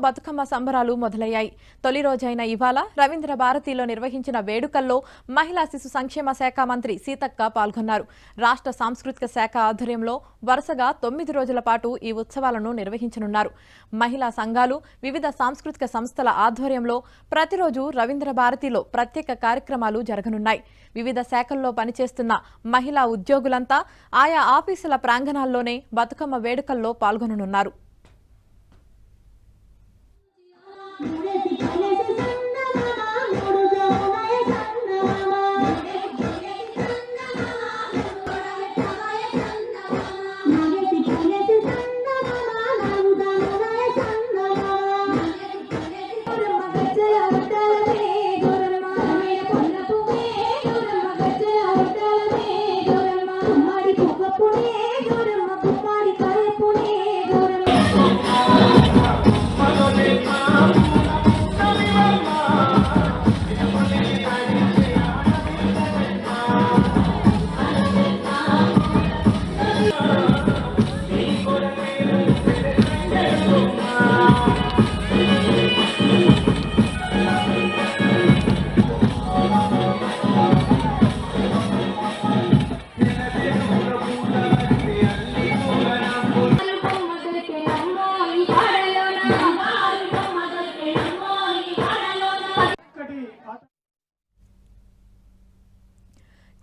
బతుకమ్మ సంబరాలు మొదలయ్యాయి. తొలి రోజైన ఇవాళ రవీంద్ర భారతిలో నిర్వహించిన వేడుకల్లో మహిళా శిశు సంక్షేమ శాఖ మంత్రి సీతక్క పాల్గొన్నారు. రాష్ట్ర సాంస్కృతిక శాఖ ఆధ్వర్యంలో వరుసగా 9 రోజుల పాటు ఈ ఉత్సవాలను నిర్వహించనున్నారు. మహిళా సంఘాలు, వివిధ సాంస్కృతిక సంస్థల ఆధ్వర్యంలో ప్రతిరోజు రవీంద్ర భారతిలో ప్రత్యేక కార్యక్రమాలు జరగనున్నాయి. వివిధ శాఖల్లో పనిచేస్తున్న మహిళా ఉద్యోగులంతా ఆయా ఆఫీసుల ప్రాంగణాల్లోనే బతుకమ్మ వేడుకల్లో పాల్గొననున్నారు.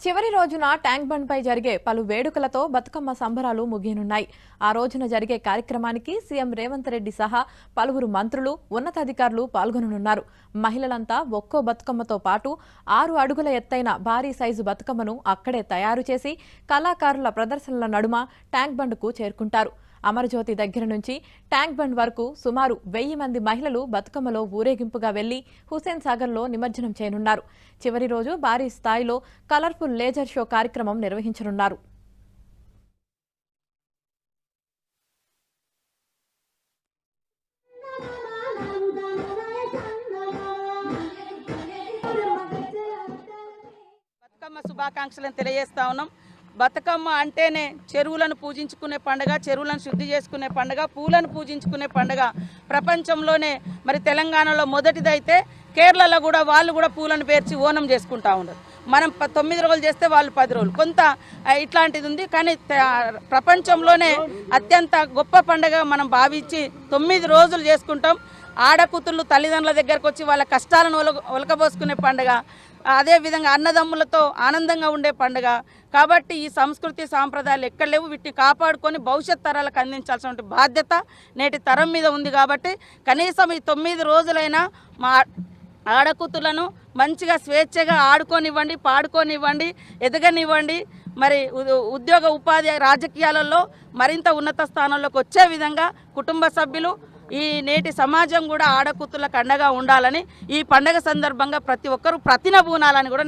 చివరి రోజున ట్యాంక్ బండ్ పై జరిగే పలు వేడుకలతో బతుకమ్మ సంబరాలు ముగియనున్నాయి. ఆ రోజున జరిగే కార్యక్రమానికి సీఎం రేవంత్ రెడ్డి సహా పలువురు మంత్రులు, ఉన్నతాధికారులు పాల్గొననున్నారు. మహిళలంతా ఒక్కో బతుకమ్మతో పాటు 6 అడుగుల ఎత్తైన భారీ సైజు బతుకమ్మను అక్కడే తయారు చేసి కళాకారుల ప్రదర్శనల నడుమ ట్యాంక్ బండ్కు చేరుకుంటారు. అమరజ్యోతి దగ్గర నుంచి ట్యాంక్ బండ్ వరకు సుమారు 1000 మంది మహిళలు బతుకమ్మలో ఊరేగింపుగా వెళ్లి హుస్సేన్ సాగర్లో నిమజ్జనం చేయనున్నారు. చివరి రోజు భారీ స్థాయిలో కలర్ఫుల్ లేజర్ షో కార్యక్రమం నిర్వహించనున్నారు. బతుకమ్మ శుభాకాంక్షలను తెలియజేస్తా ఉన్నాం. బతుకమ్మ అంటేనే చెరువులను పూజించుకునే పండుగ, చెరువులను శుద్ధి చేసుకునే పండుగ, పూలను పూజించుకునే పండుగ. ప్రపంచంలోనే మరి తెలంగాణలో మొదటిదైతే కేరళలో కూడా వాళ్ళు కూడా పూలను పేర్చి ఓనం చేసుకుంటా ఉన్నారు. మనం 9 రోజులు చేస్తే వాళ్ళు 10 రోజులు కొంత ఇట్లాంటిది ఉంది. కానీ ప్రపంచంలోనే అత్యంత గొప్ప పండుగ మనం భావించి 9 రోజులు చేసుకుంటాం. ఆడకూతుళ్ళు తల్లిదండ్రుల దగ్గరకు వచ్చి వాళ్ళ కష్టాలను ఒలకబోసుకునే పండుగ, అదేవిధంగా అన్నదమ్ములతో ఆనందంగా ఉండే పండుగ. కాబట్టి ఈ సంస్కృతి సాంప్రదాయాలు ఎక్కడ లేవు, వీటిని కాపాడుకొని భవిష్యత్ తరాలకు అందించాల్సిన బాధ్యత నేటి తరం మీద ఉంది. కాబట్టి కనీసం ఈ 9 రోజులైనా మా ఆడకూతులను మంచిగా స్వేచ్ఛగా ఆడుకోనివ్వండి, పాడుకోనివ్వండి, ఎదగనివ్వండి. మరి ఉద్యోగ ఉపాధి రాజకీయాలలో మరింత ఉన్నత స్థానంలోకి వచ్చే విధంగా కుటుంబ సభ్యులు, ఈ నేటి సమాజం కూడా ఆడకూతులకు అండగా ఉండాలని ఈ పండగ సందర్భంగా ప్రతి ఒక్కరూ ప్రతిన బూనాలని కూడా